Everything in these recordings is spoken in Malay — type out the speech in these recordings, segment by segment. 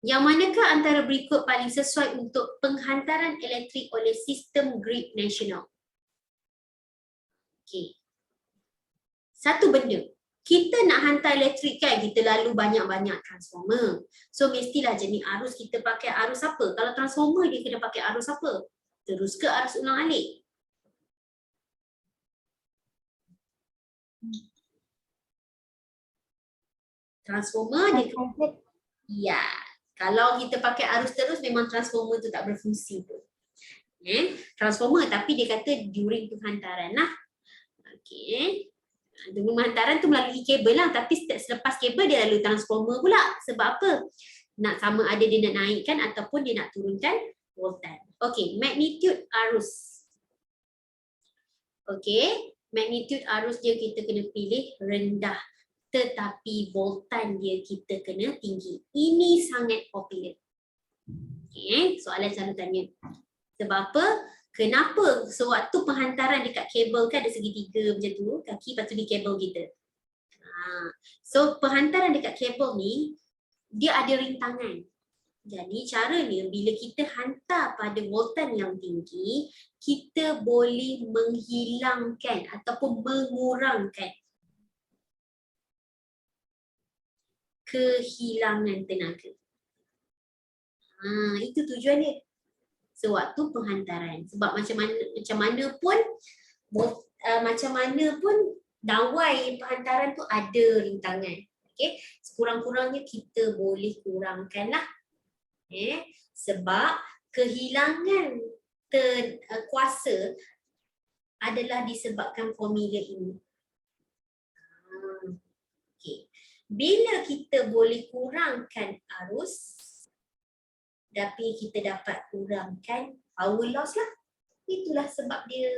Yang manakah antara berikut paling sesuai untuk penghantaran elektrik oleh sistem grid nasional? Okey. Satu benda, kita nak hantar elektrik kan, kita lalu banyak-banyak transformer. So mestilah jenis arus kita pakai arus apa? Kalau transformer dia kena pakai arus apa? Terus ke arus ulang alik? Transformer dia ya. Kalau kita pakai arus terus memang transformer tu tak berfungsi tu. Transformer tapi dia kata during penghantaran lah. Okey. Penghantaran tu melalui kabel lah, tapi selepas kabel dia lalu transformer pula. Sebab apa? Nak sama ada dia nak naikkan ataupun dia nak turunkan voltan. Okey, magnitude arus. Okey, magnitude arus dia kita kena pilih rendah. Tetapi voltan dia kita kena tinggi. Ini sangat popular. Okay, soalan selalu tanya. Sebab apa? Kenapa sewaktu penghantaran dekat kabel kan ada segitiga macam tu, kaki lepas tu di kabel kita. So penghantaran dekat kabel ni, dia ada rintangan. Jadi caranya bila kita hantar pada voltan yang tinggi, kita boleh menghilangkan ataupun mengurangkan kehilangan tenaga. Itu tujuan dia. Sewaktu penghantaran. Sebab macam mana pun dawai penghantaran tu ada rintangan. Okey, sekurang-kurangnya kita boleh kurangkan lah. Sebab kehilangan kuasa adalah disebabkan formula ini. Okey. Bila kita boleh kurangkan arus, tapi kita dapat kurangkan power loss lah. Itulah sebab dia.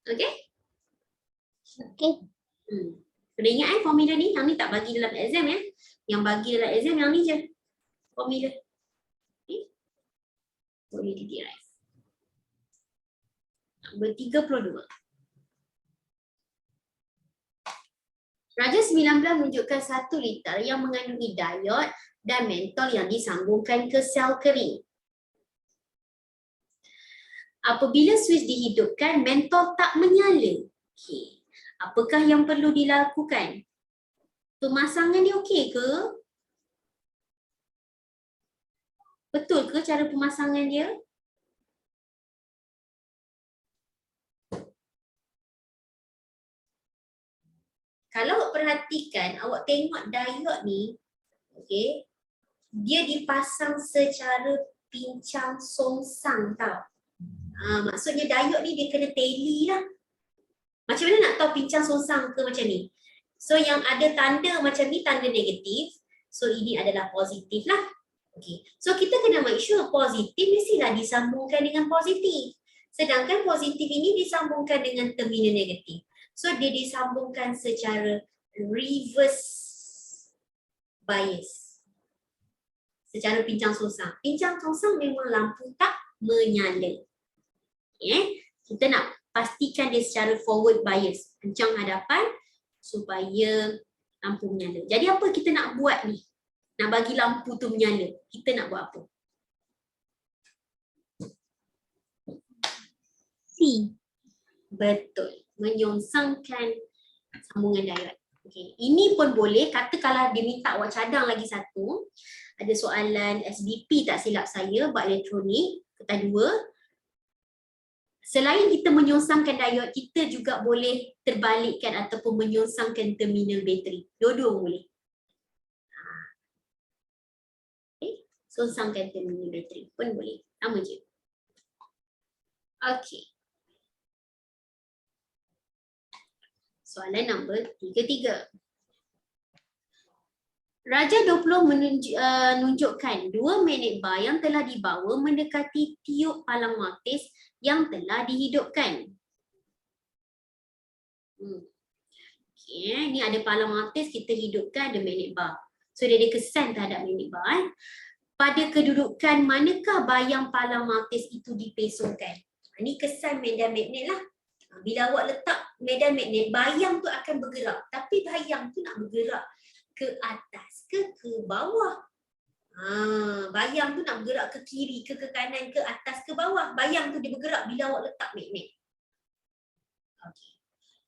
Okay? Okay. Kena ingat formula ni. Yang ni tak bagi dalam exam ya. Yang bagi dalam exam yang ni je. Formula. Okay? Boleh diderive. Nombor 32. Raja 19 menunjukkan 1 liter yang mengandungi diod dan mentol yang disambungkan ke sel kering. Apabila switch dihidupkan, mentol tak menyala. Okay. Apakah yang perlu dilakukan? Pemasangan dia okey ke? Betul ke cara pemasangan dia? Kalau awak perhatikan, awak tengok diod ni, okey, dia dipasang secara pincang songsang tau. Maksudnya diod ni dia kena tally lah. Macam mana nak tahu pincang songsang ke macam ni? So yang ada tanda macam ni, tanda negatif. So ini adalah positif lah. Okay. So kita kena make sure positif mestilah disambungkan dengan positif. Sedangkan positif ini disambungkan dengan terminal negatif. So dia disambungkan secara reverse bias. Secara pincang songsang. Pincang songsang memang lampu tak menyala. Okay. Kita nak pastikan dia secara forward bias. Pincang hadapan supaya lampu menyala. Jadi apa kita nak buat ni? Nak bagi lampu tu menyala. Kita nak buat apa? C. Betul. Menyongsangkan sambungan diod. Okay. Ini pun boleh. Kata kalau dia minta awak cadang lagi satu. Ada soalan SBP tak silap saya. Bab elektronik. Kertas 2. Selain kita menyongsangkan diod, kita juga boleh terbalikkan ataupun menyongsangkan terminal bateri. Dua-dua boleh. Songsangkan terminal bateri pun boleh. Sama je. Okey. Soalan nombor 33. Raja 20 menunjukkan 2 magnet bar yang telah dibawa mendekati tiub palang magnetis yang telah dihidupkan. Okay, ni ada palang magnetis, kita hidupkan, ada magnet bar. So dia ada kesan terhadap magnet bar. Pada kedudukan manakah bayang palang magnetis itu dipesongkan? Ini kesan medan magnet lah. Bila awak letak medan magnet, bayang tu akan bergerak. Tapi bayang tu nak bergerak ke atas ke bawah. Bayang tu nak bergerak ke kiri ke kanan, ke atas ke bawah. Bayang tu dia bergerak bila awak letak magnet. Okay.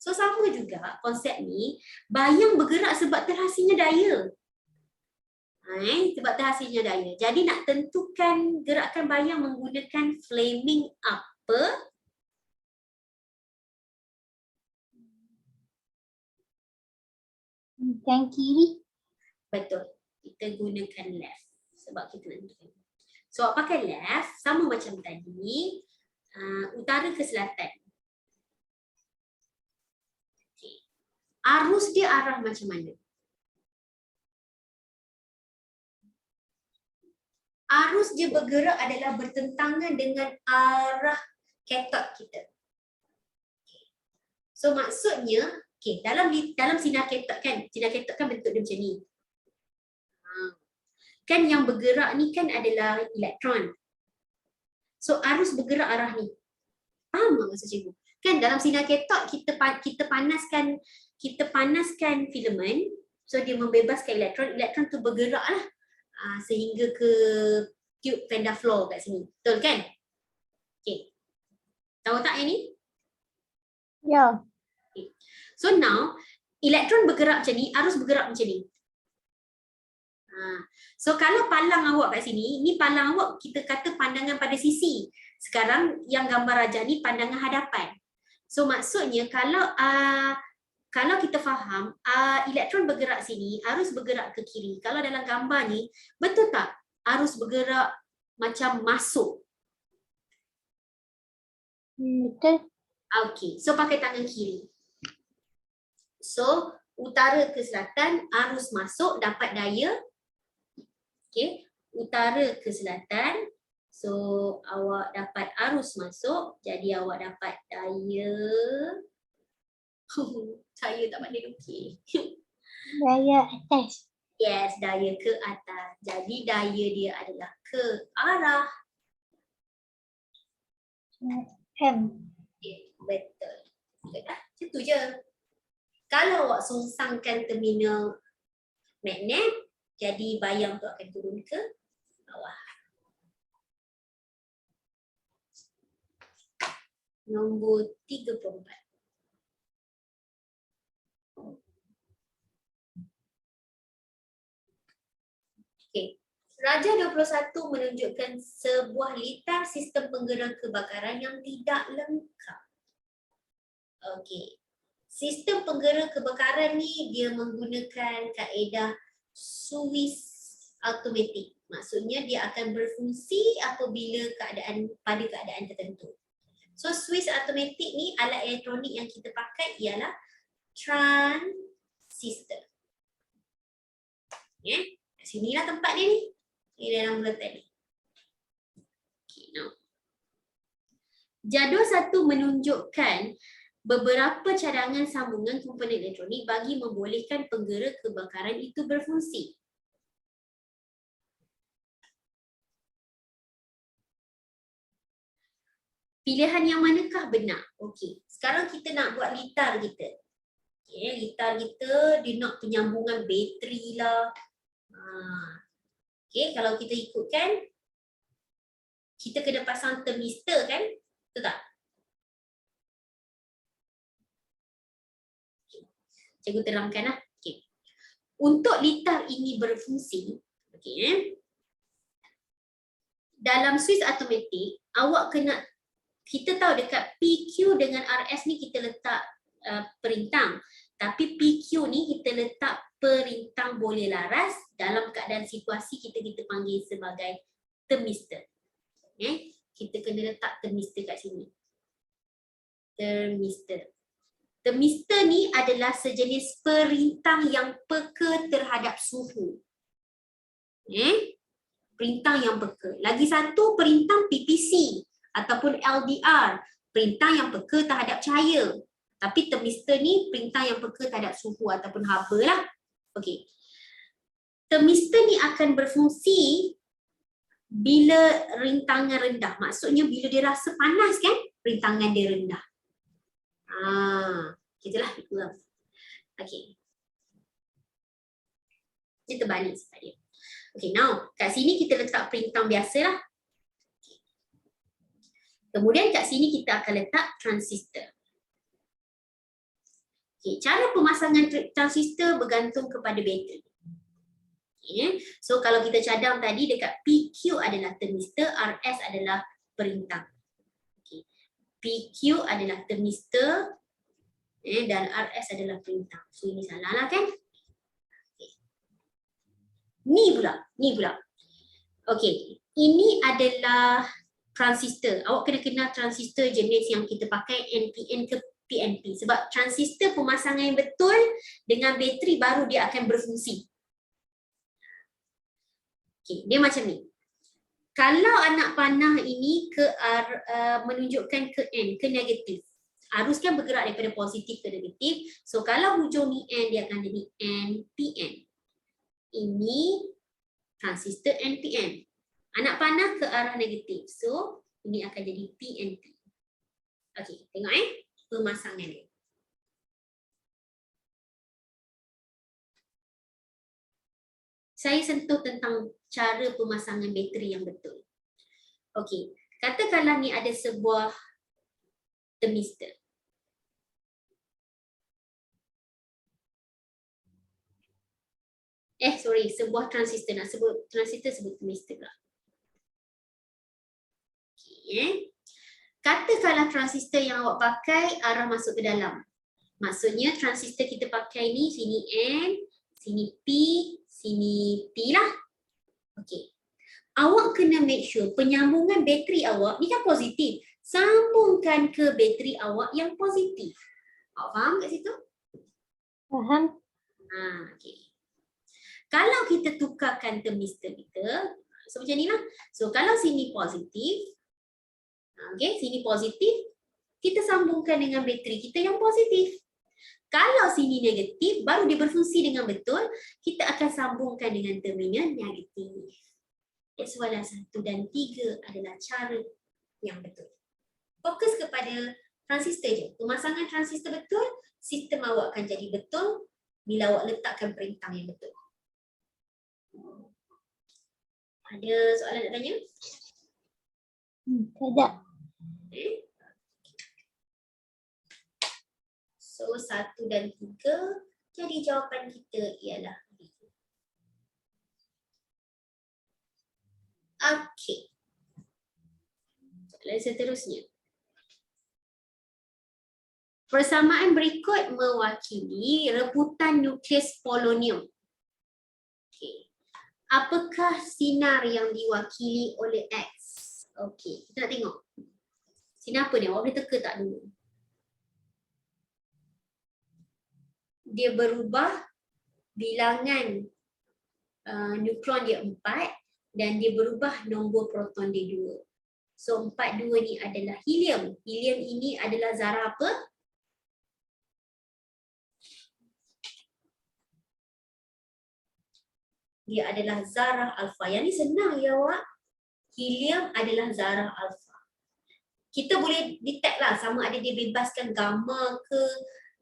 So sama juga konsep ni, bayang bergerak sebab terhasilnya daya. Sebab terhasilnya daya. Jadi nak tentukan gerakan bayang menggunakan flaming apa? Yang kiri. Betul. Kita gunakan left. Sebab kita nak tentukan. So awak pakai left, sama macam tadi. Utara ke selatan. Okay. Arus dia arah macam mana? Arus dia bergerak adalah bertentangan dengan arah katot kita. So maksudnya, okay, dalam sinar katot kan, bentuk dia macam ni. Kan yang bergerak ni kan adalah elektron. So arus bergerak arah ni. Faham tak maksud cikgu? Kan dalam sinar katot kita panaskan filament, so dia membebaskan elektron tu bergerak lah sehingga ke tube Van der Floor kat sini. Betul kan? Okay. Tahu tak yang ni? Ya. Okay. So now elektron bergerak macam ni, arus bergerak macam ni. So kalau palang awak kat sini, ni palang awak kita kata pandangan pada sisi. Sekarang yang gambar raja ni pandangan hadapan. So maksudnya kalau kita faham elektron bergerak sini, arus bergerak ke kiri. Kalau dalam gambar ni, betul tak? Arus bergerak macam masuk. Betul. Okay, so pakai tangan kiri. So utara ke selatan, arus masuk dapat daya. Okay, utara ke selatan, so awak dapat arus masuk, jadi awak dapat daya. Saya tak pandai lukis. Daya atas. Yes, daya ke atas. Jadi daya dia adalah ke arah. Betul. Betul dah. Macam tu je. Kalau awak songsangkan terminal magnet, jadi bayang tu akan turun ke bawah. Nombor 34. Okay. Raja 21 menunjukkan sebuah litar sistem penggerak kebakaran yang tidak lengkap. Okay. Sistem penggerak kebakaran ni dia menggunakan kaedah Swiss automatic. Maksudnya dia akan berfungsi apabila pada keadaan tertentu. So Swiss automatic ni alat elektronik yang kita pakai ialah transistor. Okay. Kat sinilah tempat dia ni. Ini dalam buletin ni. Okay, now. Jadual 1 menunjukkan beberapa cadangan sambungan komponen elektronik bagi membolehkan penggerak kebakaran itu berfungsi. Pilihan yang manakah benar? Okey, sekarang kita nak buat litar kita. Okey, litar kita dia nak penyambungan bateri lah. Okey, kalau kita ikutkan, kita kena pasang termistor kan? Betul tak? Cikgu terangkan lah. Okay. Untuk litar ini berfungsi, okay, dalam Swiss automatic, awak kena, kita tahu dekat PQ dengan RS ni kita letak perintang. Tapi PQ ni kita letak perintang boleh laras, dalam keadaan situasi kita panggil sebagai termistor. Okay. Kita kena letak termistor kat sini. Termistor. Termistor ni adalah sejenis perintang yang peka terhadap suhu. Perintang yang peka. Lagi satu perintang PPC ataupun LDR. Perintang yang peka terhadap cahaya. Tapi termistor ni perintang yang peka terhadap suhu ataupun haba lah. Okey. Termistor ni akan berfungsi bila rintangan rendah. Maksudnya bila dia rasa panas kan, rintangan dia rendah. Gitulah. Okey. Dia terbalik sifat dia. Okay, now kat sini kita letak perintah biasa lah. Kemudian kat sini kita akan letak transistor. Okay, cara pemasangan transistor bergantung kepada bateri. Okay. So kalau kita cadang tadi dekat PQ adalah termistor, RS adalah perintah. Okay. PQ adalah termistor dan RS adalah perintah. So ini salah lah kan? Okay. Ni pula. Okay, ini adalah transistor. Awak kena kenal transistor jenis yang kita pakai NPN ke PNP. Sebab transistor pemasangan yang betul dengan bateri baru dia akan berfungsi. Okay, dia macam ni. Kalau anak panah ini menunjukkan ke N, ke negatif. Arus kan bergerak daripada positif ke negatif. So kalau hujung ni N, dia akan jadi NPN. Ini transistor NPN. Anak panah ke arah negatif. So ini akan jadi PNP. Okey, tengok pemasangan dia. Saya sentuh tentang cara pemasangan bateri yang betul. Okey, katakanlah ni ada sebuah termistor. Sebuah transistor. Nak sebut transistor, sebut termistor pula. Okay. Katakanlah transistor yang awak pakai arah masuk ke dalam. Maksudnya transistor kita pakai ni, sini N, sini P, sini P lah. Okay. Awak kena make sure penyambungan bateri awak ni kan positif. Sambungkan ke bateri awak yang positif. Awak faham kat situ? Faham. Okay. Kalau kita tukarkan termistor kita, so macam ni lah. So kalau sini positif, okay, sini positif, kita sambungkan dengan bateri kita yang positif. Kalau sini negatif, baru dia berfungsi dengan betul, kita akan sambungkan dengan terminal negatif. That's why 1 dan 3 adalah cara yang betul. Fokus kepada transistor je. Pemasangan transistor betul, sistem awak akan jadi betul bila awak letakkan perintah yang betul. Ada soalan nak tanya? Tak ada. Okay. So 1 dan 3, jadi jawapan kita ialah B. Okey. Soalan seterusnya. Persamaan berikut mewakili rebutan nukleus polonium. Okay. Apakah sinar yang diwakili oleh X? Okey, kita nak tengok. Sinar apa ni? Awak boleh teka tak dulu? Dia berubah bilangan neutron dia 4 dan dia berubah nombor proton dia 2. So 4, 2 ni adalah helium. Helium ini adalah zarah apa? Dia adalah zarah alfa. Yang ni senang ya awak. Helium adalah zarah alfa. Kita boleh detect lah sama ada dia bebaskan gamma ke,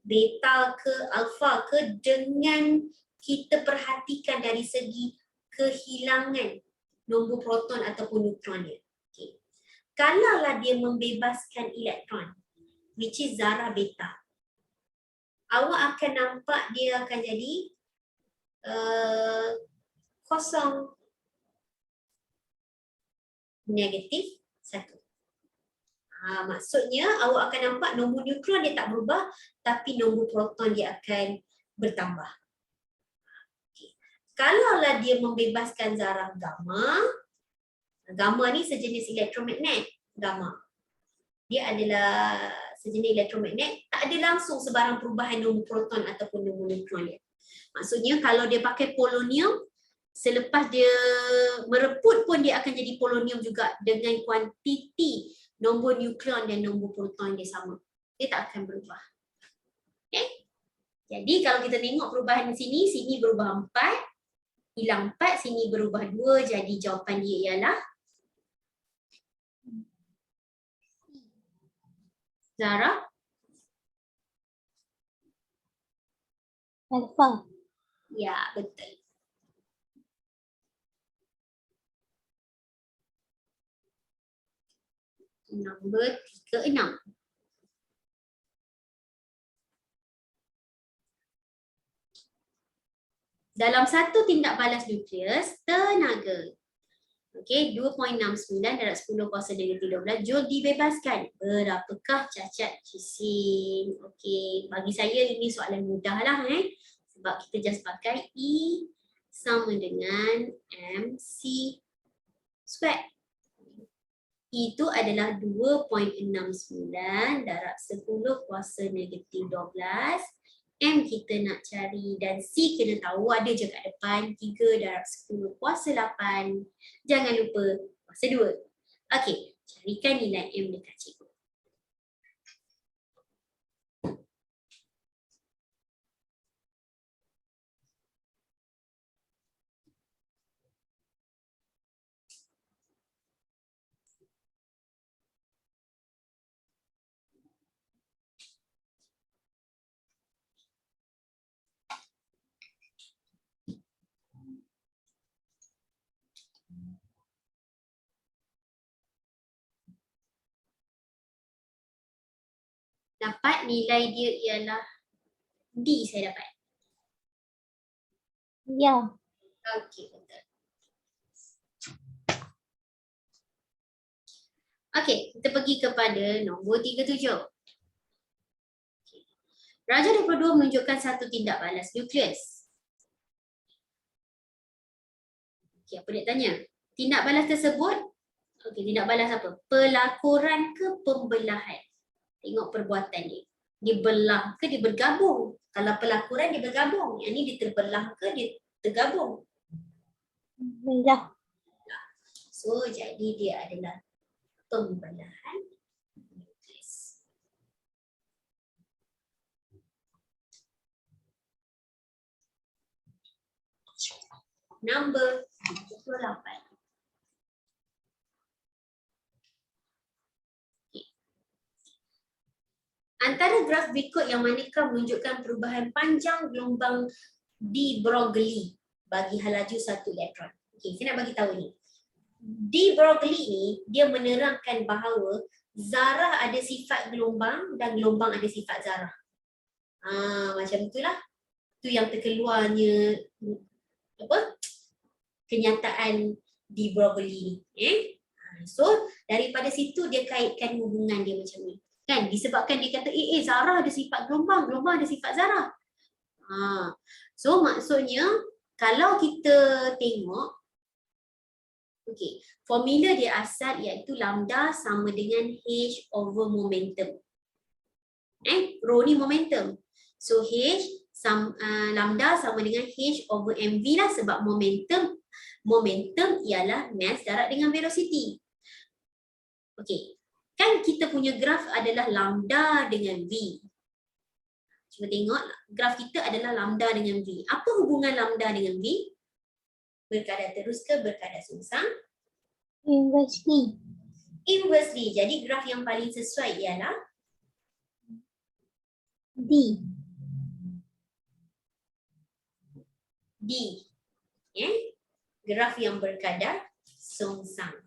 beta ke, alfa ke dengan kita perhatikan dari segi kehilangan nombor proton ataupun neutron dia. Okay. Kalaulah dia membebaskan elektron, which is zarah beta, awak akan nampak dia akan jadi kosong, negatif 1. Maksudnya awak akan nampak nombor neutron dia tak berubah, tapi nombor proton dia akan bertambah. Okay. Kalaulah dia membebaskan zarah gamma, gamma ni sejenis elektromagnet, gamma. Dia adalah sejenis elektromagnet, tak ada langsung sebarang perubahan nombor proton ataupun nombor neutron dia. Maksudnya kalau dia pakai polonium, selepas dia mereput pun dia akan jadi polonium juga dengan kuantiti nombor nukleon dan nombor proton dia sama. Dia tak akan berubah. Okay? Jadi kalau kita tengok perubahan di sini, sini berubah 4, hilang 4, sini berubah 2, jadi jawapan dia ialah zarah Alfa. ya, betul. Nombor 36. Dalam satu tindak balas nukleus, tenaga. Okey, 2.69 darab 10 kuasa negatif 12 Joule dibebaskan. Berapakah cacat cisin? Okey, bagi saya ini soalan mudah lah sebab kita just pakai E sama dengan MC square. Itu adalah 2.69 darab 10 kuasa negatif 12. M kita nak cari dan C kena tahu ada je kat depan 3 darab 10 kuasa 8. Jangan lupa kuasa 2. Okey, carikan nilai M dekat cikgu. Dapat nilai dia ialah D saya dapat. Ya. Okey, betul. Okey, kita pergi kepada nombor 37. Raja 22 menunjukkan satu tindak balas nukleus. Okey, apa dia tanya? Tindak balas tersebut, okey, tindak balas apa? Pelakuran ke pembelahan? Tengok perbuatan dia. Dia belah ke dia bergabung? Kalau pelakuran dia bergabung. Yang ni dia terbelah ke dia tergabung? Ya. So, jadi dia adalah pembelahan nukleus. Nombor 28. Antara graf berikut yang manakah menunjukkan perubahan panjang gelombang de Broglie bagi laju satu elektron. Okey, saya nak bagi tahu ni. De Broglie ni dia menerangkan bahawa zarah ada sifat gelombang dan gelombang ada sifat zarah. Macam itulah. Tu yang terkeluarnya apa? Kenyataan de Broglie ni. So daripada situ dia kaitkan hubungan dia macam ni. Kan disebabkan dia kata zarah ada sifat gelombang, gelombang ada sifat zarah. So maksudnya kalau kita tengok okey, formula dia asal iaitu lambda sama dengan H over momentum. Rho ni momentum. So lambda sama dengan H over mv lah sebab momentum ialah mass darab dengan velocity. Okey. Kan kita punya graf adalah lambda dengan V. Cuba tengok, graf kita adalah lambda dengan V. Apa hubungan lambda dengan V? Berkadar terus ke berkadar sungsang? Inversely. Inversely. Jadi graf yang paling sesuai ialah D. D. Graf yang berkadar sungsang.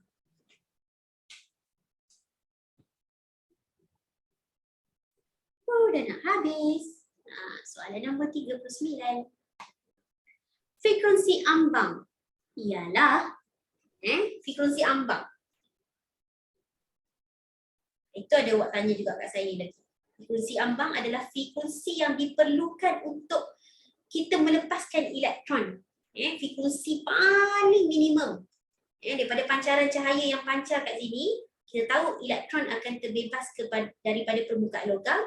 Dah nak habis. Soalan nombor 39. Frekuensi ambang ialah frekuensi ambang. Itu ada awak tanya juga kat saya lagi. Frekuensi ambang adalah frekuensi yang diperlukan untuk kita melepaskan elektron. Frekuensi paling minimum. Daripada pancaran cahaya yang pancar kat sini, kita tahu elektron akan terbebas daripada permukaan logam.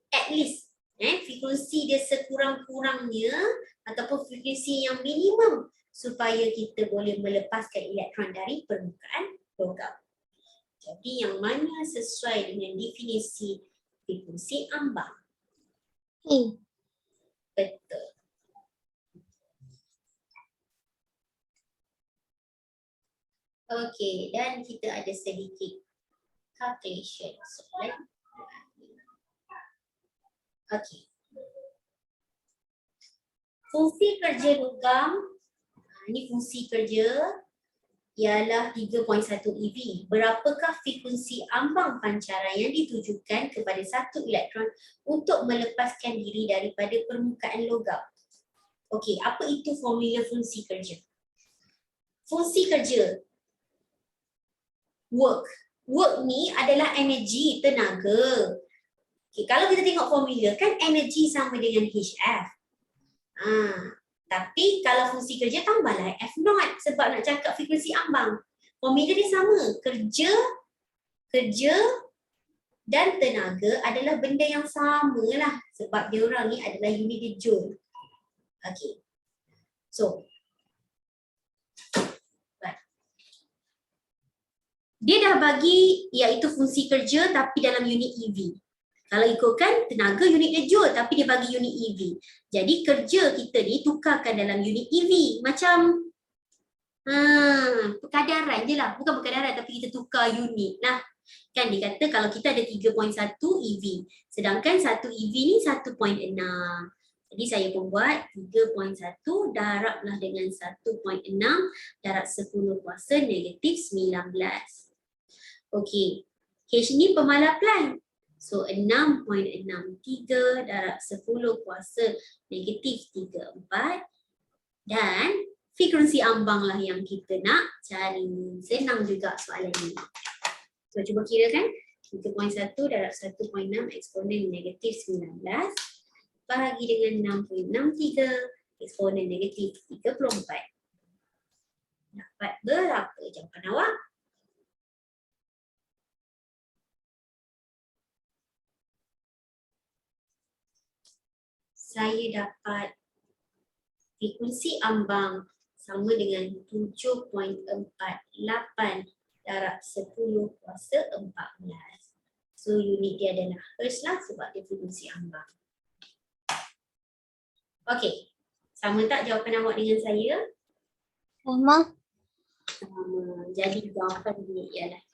At least frekuensi dia sekurang-kurangnya ataupun frekuensi yang minimum supaya kita boleh melepaskan elektron dari permukaan logam. Jadi yang mana sesuai dengan definisi frekuensi ambang? Betul. Okey, dan kita ada sedikit calculation soalan. Okey. Fungsi kerja logam, ini fungsi kerja ialah 3.1 eV. Berapakah frekuensi ambang pancaran yang ditujukan kepada satu elektron untuk melepaskan diri daripada permukaan logam? Okey, apa itu formula fungsi kerja? Fungsi kerja work. Work ni adalah energi, tenaga. Okay, kalau kita tengok formula kan energi sama dengan HF. Tapi kalau fungsi kerja tambahlah F0 sebab nak cakap frekuensi ambang. Formula dia sama. Kerja dan tenaga adalah benda yang sama lah sebab dia orang ni adalah unit dia joule. Okay. So, dia dah bagi iaitu fungsi kerja tapi dalam unit EV. Kalau ikutkan tenaga unit dia joule tapi dia bagi unit EV. Jadi kerja kita ni tukarkan dalam unit EV. Macam perkadaran je lah. Bukan perkadaran tapi kita tukar unit lah. Kan dia kata kalau kita ada 3.1 EV. Sedangkan 1 EV ni 1.6. Jadi saya pun buat 3.1 darablah dengan 1.6 darab 10 kuasa negatif 19. Okey. H ni pemalapan. So 6.63 darab 10 kuasa negatif 34 dan frekuensi ambang lah yang kita nak cari. Senang juga soalan ni. So cuba kira kan 3.1 darab 1.6 eksponen negatif 19 bahagi dengan 6.63 eksponen negatif 34. Dapat berapa jawapan awak? Saya dapat frekuensi ambang sama dengan 7.48 darab 10 kuasa 14. So unit dia adalah hertz lah sebab dia frekuensi ambang. Okey, sama tak jawapan awak dengan saya? Sama. Sama. Jadi jawapan dia ialah